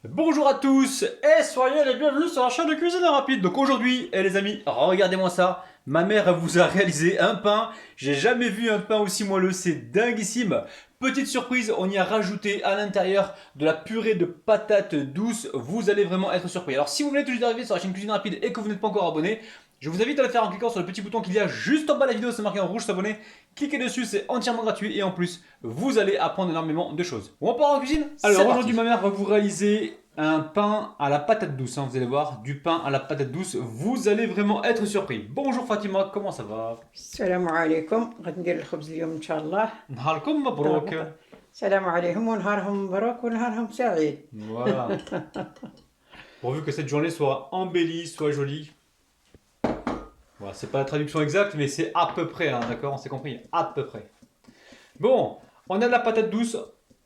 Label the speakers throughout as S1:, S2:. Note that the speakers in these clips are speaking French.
S1: Bonjour à tous et soyez les bienvenus sur la chaîne de cuisine rapide. Donc aujourd'hui, les amis, regardez-moi ça. Ma mère elle vous a réalisé un pain. J'ai jamais vu un pain aussi moelleux, c'est dinguissime. Petite surprise, on y a rajouté à l'intérieur de la purée de patates douces. Vous allez vraiment être surpris. Alors si vous venez tout juste d'arriver sur la chaîne cuisine rapide et que vous n'êtes pas encore abonné, je vous invite à le faire en cliquant sur le petit bouton qu'il y a juste en bas de la vidéo, c'est marqué en rouge s'abonner. Cliquez dessus, c'est entièrement gratuit et en plus, vous allez apprendre énormément de choses. Bon, on part en cuisine. Alors aujourd'hui, ma mère va vous réaliser un pain à la patate douce, hein, vous allez voir, du pain à la patate douce, vous allez vraiment être surpris. Bonjour Fatima, comment ça va?
S2: السلام عليكم. غادي ندير الخبز اليوم ان شاء الله.
S1: Nhalkom mabrouk.
S2: السلام عليهم ونهارهم مبروك ونهارهم سعيد.
S1: Voilà. Pourvu que cette journée soit embellie, soit jolie. Voilà, c'est pas la traduction exacte, mais c'est à peu près, hein, d'accord? On s'est compris, à peu près. Bon, on a de la patate douce.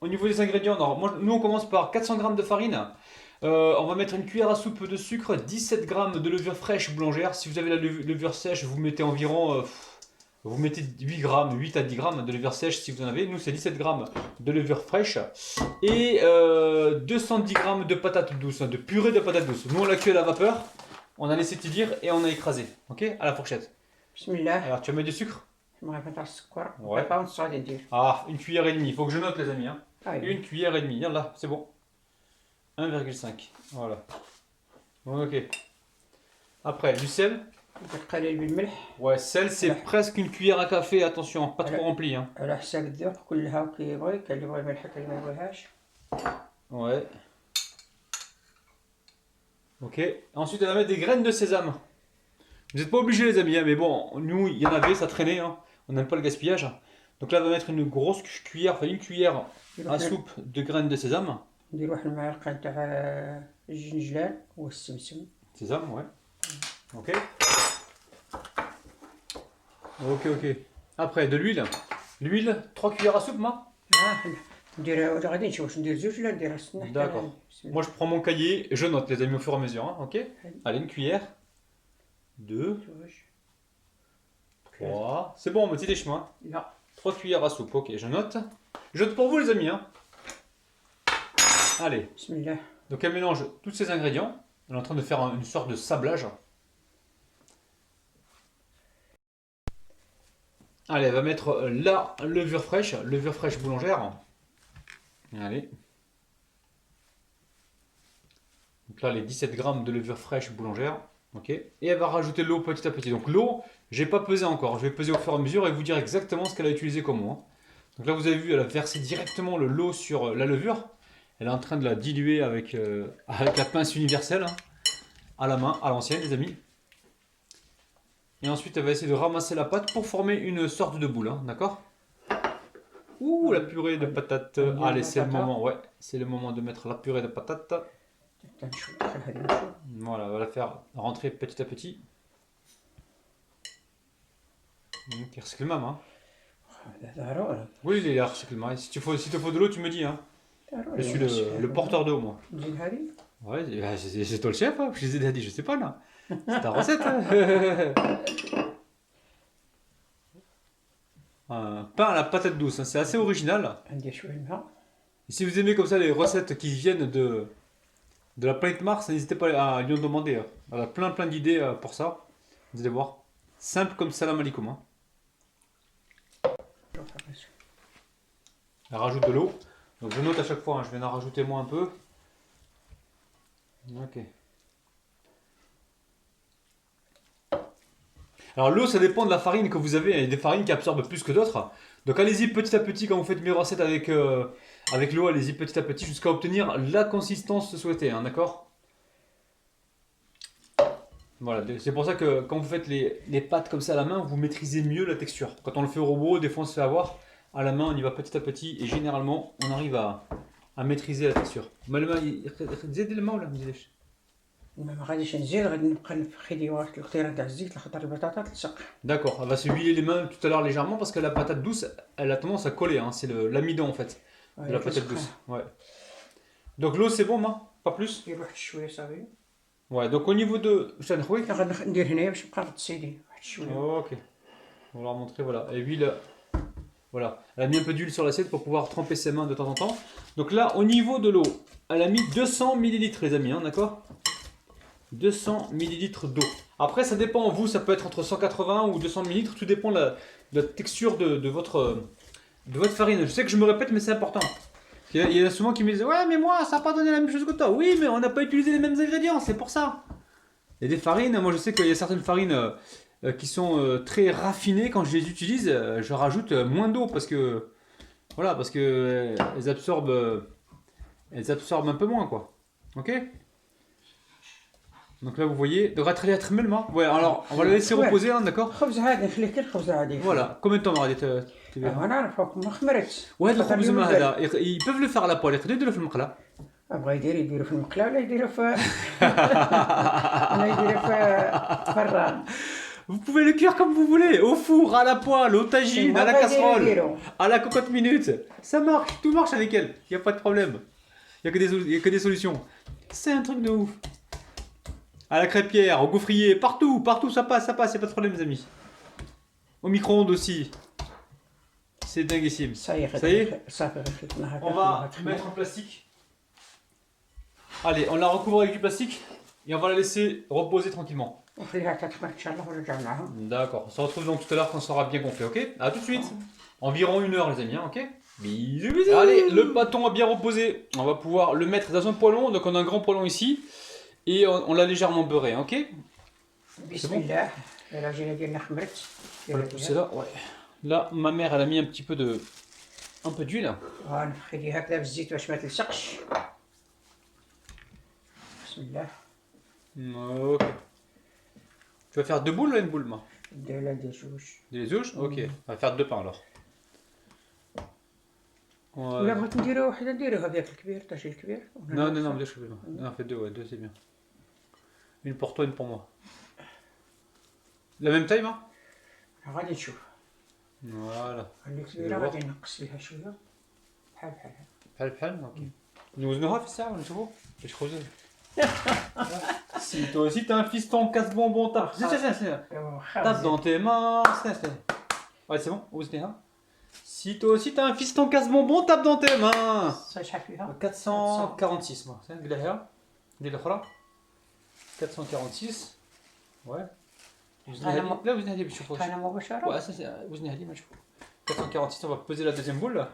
S1: Au niveau des ingrédients, nous on commence par 400 g de farine. On va mettre une cuillère à soupe de sucre, 17 g de levure fraîche boulangère. Si vous avez la levure sèche, vous mettez environ vous mettez 8 grammes, 8 à 10 grammes de levure sèche si vous en avez. Nous c'est 17 grammes de levure fraîche. Et 210 grammes de patates douces, de purée de patates douces. Nous on l'a cuit à la vapeur, on a laissé tiédir et on a écrasé. Ok? À la fourchette.
S2: بسم الله.
S1: Alors tu vas mettre du sucre?
S2: نبغي تاع السكر.
S1: Ouais.
S2: بابا ونص ندير.
S1: Ah, une cuillère et demie. Il faut que je note les amis. Hein.
S2: أيوة.
S1: Une cuillère et demie. Là, c'est bon. 1,5. Voilà. Ok. Après, du sel.
S2: ندير قليل بالملح
S1: Ouais, sel, c'est
S2: Ouais.
S1: presque une cuillère à café. Attention, pas trop
S2: Ouais.
S1: rempli. Hein.
S2: على حساب الذوق كلها وكيبغي، كاين اللي يبغي الملح كاين اللي ما يبغيهاش.
S1: Ouais. Ok. Ensuite, on va mettre des graines de sésame. Vous n'êtes pas obligés, les amis, hein, mais bon, nous, il y en avait, ça traînait. Hein. On n'aime pas le gaspillage. Donc là, on va mettre une grosse cuillère, enfin une cuillère à soupe de graines de sésame.
S2: ندير واحد المعلقه تاع الجنجلان والسمسم.
S1: Sésame, ouais. Ok. Ok. Après, de l'huile. L'huile, 3 cuillères à soupe, ma.
S2: ندير غادي نشوف واش ندير زوج ولا ندير نص.
S1: D'accord. Moi, je prends mon cahier, je note, les amis, au fur et à mesure. Hein, ok. Allez, une cuillère. 2, 3. C'est bon, on me dit les chemins.
S2: لا
S1: 3 cuillères à soupe, ok, je note. Je note pour vous, les amis. Hein. Allez.
S2: بسم الله.
S1: Donc, elle mélange tous ces ingrédients. Elle est en train de faire une sorte de sablage. Allez, elle va mettre la levure fraîche boulangère. Allez. Donc là, les 17 grammes de levure fraîche boulangère. Ok. Et elle va rajouter l'eau petit à petit. Donc l'eau, j'ai pas pesé encore. Je vais peser au fur et à mesure et vous dire exactement ce qu'elle a utilisé comme eau. Hein. Donc là, vous avez vu, elle a versé directement l'eau sur la levure. Elle est en train de la diluer avec la pince universelle. Hein, à la main, à l'ancienne, les amis. Et ensuite, elle va essayer de ramasser la pâte pour former une sorte de boule. Hein, d'accord? Ouh, la purée de patates. Allez, c'est le moment, ouais. C'est le moment de mettre la purée de patates.
S2: تنشوف دخل هذه نشوف.
S1: Voilà, on va la faire rentrer petit à petit. C'est le même, hein.
S2: ضروري
S1: Oui, il est là, c'est le même. Si te faut de l'eau, tu me dis, hein. Je suis le porteur d'eau, moi.
S2: نزيد هذه.
S1: Ouais, c'est toi le chef, hein. Je les ai dit, je sais pas, là. C'est ta recette, hein. Un pain à la patate douce, hein. C'est assez original.
S2: ندير شويه الماء.
S1: Et si vous aimez comme ça les recettes qui viennent de la planète Mars, n'hésitez pas à lui en demander. Hein. Elle a plein d'idées pour ça. Vous allez voir. Simple comme salam alaikum. Hein. Elle rajoute de l'eau. Donc je note à chaque fois, hein, je viens d'en rajouter moi un peu. Ok. Alors l'eau, ça dépend de la farine que vous avez. Il y a des farines qui absorbent plus que d'autres. Donc allez-y petit à petit quand vous faites mes recettes avec l'eau, allez-y petit à petit jusqu'à obtenir la consistance souhaitée, hein, d'accord? Voilà, c'est pour ça que quand vous faites les pâtes comme ça à la main, vous maîtrisez mieux la texture. Quand on le fait au robot, des fois on se fait avoir. À la main, on y va petit à petit et généralement, on arrive à maîtriser la texture.
S2: ما غاديش نزيد، غادي نبقى نفخي لي واحد القطيره تاع الزيت لخاطر البطاطا تلصق.
S1: D'accord, elle va se huiler les mains tout à l'heure légèrement parce que la patate douce, elle a tendance à coller. Hein, c'est l'amidon en fait de la patate douce. Ouais. Donc l'eau, c'est bon, ma? Pas plus?
S2: ندير واحد شويه صافي.
S1: Ouais, donc au niveau de...
S2: غادي ندير هنايا باش نبقى غتسيدي واحد شويه.
S1: Ok, on va leur montrer, voilà. Et huile Voilà, elle a mis un peu d'huile sur l'assiette pour pouvoir tremper ses mains de temps en temps. Donc là, au niveau de l'eau, elle a mis 200 millilitres, les amis, hein, d'accord? 200 millilitres d'eau. Après, ça dépend, vous, ça peut être entre 180 ou 200 millilitres, tout dépend de la texture de votre farine. Je sais que je me répète, mais c'est important. Il y en a souvent qui me disent, ouais, mais moi, ça n'a pas donné la même chose que toi. Oui, mais on n'a pas utilisé les mêmes ingrédients, c'est pour ça. Il y a des farines, moi je sais qu'il y a certaines farines qui sont très raffinées. Quand je les utilise, je rajoute moins d'eau parce que, voilà, parce que elles absorbent un peu moins, quoi. Ok? Donc là, vous voyez, devrait être même. Ouais, alors on va le laisser reposer, hein, d'accord?
S2: الخبز هذا نخليه كي الخبز هذا.
S1: Voilà. Combien de temps, Maradit?
S2: انا نعرفكم ما خمرت.
S1: Ouais, le khubz هذا ils peuvent le faire à la poêle, يقدروا يديروا في المقلة.
S2: بغا يديروا في المقلاة ولا يديروا في ولا يديروا في الفران.
S1: Vous pouvez le cuire comme vous voulez, au four, à la poêle, au tagine, à la casserole, à la cocotte minute. Ça marche, tout marche avec elle, il n'y a pas de problème. Il n'y a que des solutions. C'est un truc de ouf. À la crêpière, au gaufrier, partout, ça passe, il n'y a pas de problème, les amis. Au micro-ondes aussi. C'est dinguissime.
S2: Ça y est.
S1: On va mettre en plastique. Allez, on la recouvre avec du plastique et on va la laisser reposer tranquillement. D'accord, on se retrouve donc tout à l'heure quand ça sera bien gonflé, ok? A tout de suite. Environ 1 heure, les amis, hein, ok? Bisous, bisous. Allez, le pâton a bien reposé. On va pouvoir le mettre dans un poêlon. Donc on a un grand poêlon ici. Et on l'a légèrement beurré, ok? C'est bon? On va le pousser là, ouais. Là, ma mère, elle a mis un petit peu d'huile. Ok. Tu vas faire 2 boules ou une boule, moi? Des zouches? Ok. On va faire 2 pains alors.
S2: ولا بغيت نديرو وحده نديروها بهذاك الكبير تاع الكبير.
S1: Non, non, mais je fais non, on fait 2, ouais, 2 c'est bien. Une pour toi, une pour moi. La même taille, moi?
S2: غادي نشوف.
S1: Voilà.
S2: الكبيره غادي نقص فيها شويه بحال
S1: بحال اوكي. نوزنوها في الساعه ونشوفوا باش خوزو. Si toi aussi t'as un fiston casse-bonbon, tape. Tape dans tes mains. Ouais, c'est bon, وزنيها. Si toi aussi t'as un fiston casse-bonbon, tape dans tes mains. 446 moi. C'est قلها ندير الاخرى 446. Ouais. لا وزنها لي باش نشوفوا.
S2: كان مباشره.
S1: Ouais, ça c'est وزنها لي ما نشوفوا. 446, on va peser la deuxième boule.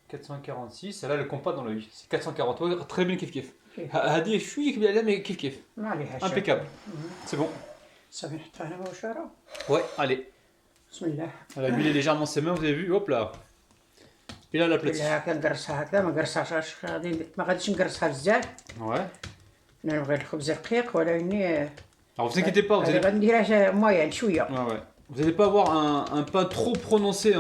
S1: 446, là le compas dans l'œil. C'est 440. Ouais, très bien kiff kiff. هذه شويه كبيره عليها mais kiff kiff.
S2: ما عليها شيء.
S1: Impeccable. C'est bon.
S2: صافي نحطها هنا مباشره.
S1: Ouais, allez.
S2: بسم الله.
S1: Elle a huilé légèrement ses mains, vous avez vu, hop là. Et là, la platine.
S2: هكا نقرصها هكذا ما نقرصهاش غادي ما غاديش نقرصها بزاف.
S1: Ouais.
S2: انا نبغي الخبز رقيق ولكن
S1: Alors vous inquiétez pas, vous allez...
S2: غادي نديرها مويان شويه.
S1: Ouais. Vous n'allez pas avoir un pain trop prononcé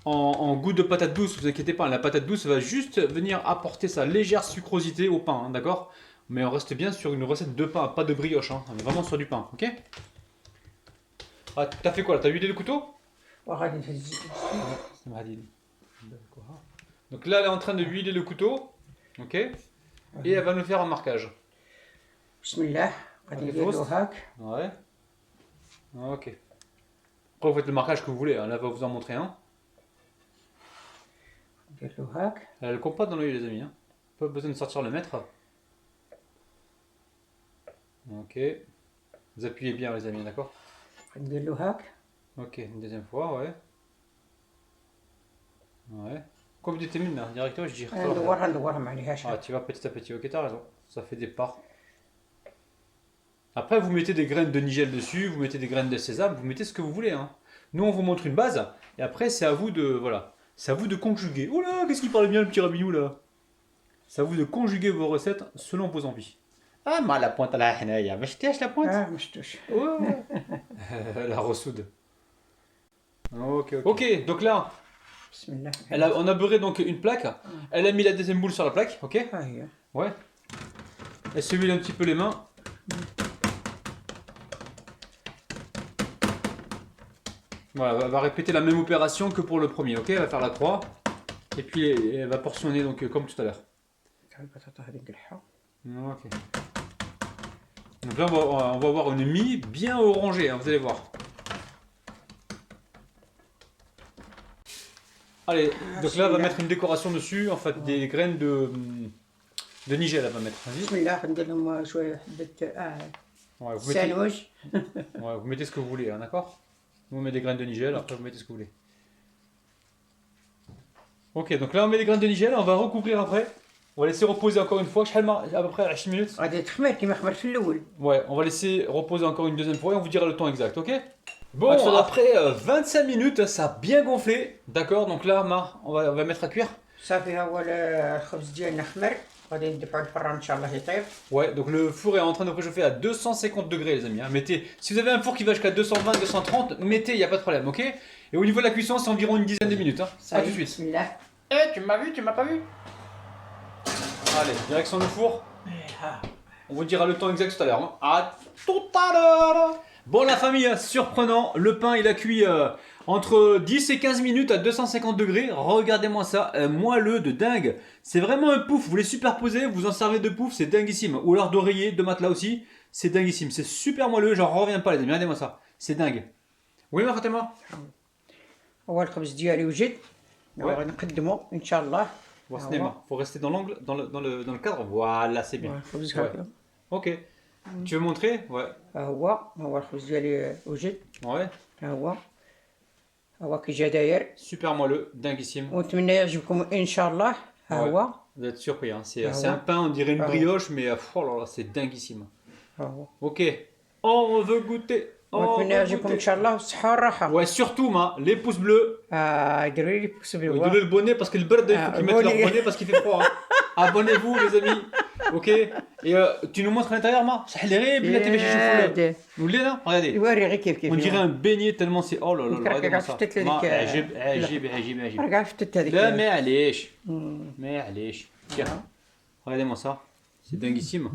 S1: en goût de patate douce, vous inquiétez pas, la patate douce va juste venir apporter sa légère sucrosité au pain, hein, d'accord? Mais on reste bien sur une recette de pain, pas de brioche, hein. On est vraiment sur du pain, ok? Ah, t'as fait quoi là? T'as huilé le couteau? Donc là, elle est en train de huiler le couteau, ok? Et elle va nous faire un marquage.
S2: Bismillah,
S1: ouais. Ok. Après, vous faites le marquage que vous voulez, hein. Là, elle va vous en montrer un. Elle a le compas dans l'œil, les amis, hein. Pas besoin de sortir le mètre. Ok. Vous appuyez bien, les amis, d'accord? Ok, une deuxième fois, ouais. Ouais. Comme du témine, là, directement, je dirais. Ah, tu vas petit à petit, ok, t'as raison. Ça fait des parts. Après, vous mettez des graines de nigel dessus, vous mettez des graines de sésame, vous mettez ce que vous voulez, hein. Nous, on vous montre une base, et après, c'est à vous de, voilà, c'est à vous de conjuguer. Oh là, qu'est-ce qu'il parle bien, le petit rabinou, là. C'est à vous de conjuguer vos recettes selon vos envies. Ah, ma la pointe à la henaya, mais je tâche la pointe.
S2: Ah, mais je touche.
S1: Ouais. La ressoude. Ok, ok. Ok, donc là, on a beurré donc une plaque. Elle a mis la deuxième boule sur la plaque, ok? Ouais. Elle se huile un petit peu les mains. Voilà, elle va répéter la même opération que pour le premier, ok? Elle va faire la croix. Et puis elle va portionner donc comme tout à l'heure. Ok. Donc là on va avoir une mie bien orangée, hein, vous allez voir. Allez, donc là, on va
S2: celui-là.
S1: mettre une décoration dessus, en fait, des graines de Nigel, elle va mettre. Vas-y.
S2: بسم الله ندير لهم شويه حبه
S1: Ouais, vous mettez,
S2: ساندويتش.
S1: ouais, vous mettez ce que vous voulez, hein, d'accord? Nous, on met des graines de Nigel, après, vous mettez ce que vous voulez. Ok, donc là, on met les graines de Nigel, on va recouvrir après. On va laisser reposer encore une fois, à peu près à 6 minutes.
S2: غادي تخمر كيما خمر في الاول.
S1: Ouais, on va laisser reposer encore une deuxième fois et on vous dira le temps exact, ok? Bon,
S2: Bon,
S1: après 25 minutes, ça a bien gonflé. D'accord, donc là, on va mettre à cuire.
S2: صافي ها هو الخبز ديالنا خمر. غادي ندفعو الفران ان شاء الله يطيب.
S1: Ouais, donc le four est en train de préchauffer à 250 degrés, les amis. Hein. Mettez, si vous avez un four qui va jusqu'à 220, 230, mettez, il n'y a pas de problème, ok? Et au niveau de la cuisson, c'est environ une dizaine de minutes. Hein. À tout de suite.
S2: بسم الله.
S1: Eh, tu m'as vu, tu m'as pas vu? Allez, direction le four. On vous dira le temps exact tout à l'heure. Hein. À tout à l'heure. Bon, la famille, surprenant. Le pain, il a cuit entre 10 et 15 minutes à 250 degrés. Regardez-moi ça, moelleux de dingue. C'est vraiment un pouf. Vous les superposez, vous en servez de pouf, c'est dinguissime. Ou alors d'oreiller, de matelas aussi. C'est dinguissime. C'est super moelleux, j'en reviens pas, les amis. Regardez-moi ça. C'est dingue. Oui, ma Fatima?
S2: هو الخبز ديالي وجد. غادي نقدمو ان شاء الله.
S1: Bon, cinéma. Faut rester dans l'angle, dans le cadre. Voilà, c'est bien.
S2: الخبز
S1: Ouais.
S2: هكا.
S1: Ok. Tu veux montrer? Ouais.
S2: ها هو الخبز ديالي وجد.
S1: Ouais.
S2: ها هو كي جا داير.
S1: Super moelleux, dinguissime.
S2: ونتمنى يعجبكم ان شاء الله. ها
S1: Ouais.
S2: هو.
S1: Vous êtes surpris, hein. C'est
S2: Ah
S1: c'est
S2: ouais.
S1: un pain, on dirait une
S2: Ah ouais.
S1: brioche, mais oh là là, c'est dinguissime.
S2: ها هو.
S1: Ok. On veut goûter. On
S2: ونتمنى
S1: veut
S2: يعجبكم ان
S1: goûter.
S2: شاء الله بالصحه والراحه.
S1: Ouais, surtout, les pouces bleus.
S2: ديروا لي بوكس بالوا.
S1: Donnez le bonnet parce que le bird, il faut
S2: Ah,
S1: qu'ils mettent leur
S2: bonnet.
S1: bonnet parce qu'il fait froid. Hein. Abonnez-vous, les amis. Ok. Et tu nous montres à l'intérieur, ma? Nous l'est là? Regardez.
S2: يوري غير كيف
S1: On dirait un beignet tellement c'est. Oh là là là,
S2: يمكن
S1: regardez-moi
S2: راك
S1: ça.
S2: فتت
S1: Ma,
S2: هذيك.
S1: عجيب.
S2: راه فتت هذيك.
S1: لا معليش. Tiens. Regardez-moi ça. C'est dinguissime.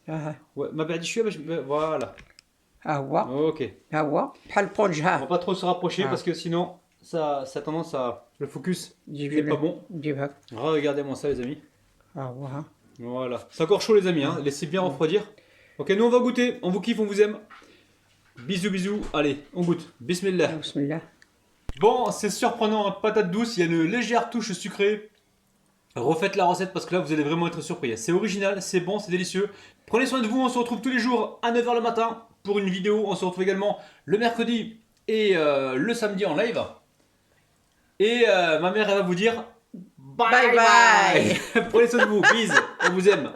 S2: ها
S1: Ouais, ما بعد شويه باش voilà.
S2: هو
S1: Ok.
S2: ها هو بحال البونج
S1: On va
S2: ها.
S1: pas trop se rapprocher
S2: Ah.
S1: parce que sinon ça a tendance à le focus
S2: جيب
S1: c'est pas bon.
S2: جيبها.
S1: Regardez-moi ça les amis.
S2: ها هو ها.
S1: Voilà. C'est encore chaud les amis hein. Laissez bien refroidir. Ok, nous on va goûter. On vous kiffe, on vous aime. Bisous. Allez, on goûte. Bismillah.
S2: بسم الله.
S1: Bon, c'est surprenant, hein, patate douce, il y a une légère touche sucrée. Refaites la recette parce que là vous allez vraiment être surpris. C'est original, c'est bon, c'est délicieux. Prenez soin de vous, on se retrouve tous les jours à 9h le matin pour une vidéo. On se retrouve également le mercredi et le samedi en live. Et ma mère elle va vous dire
S2: Bye bye.
S1: Prenez soin de vous, bisous, on vous aime.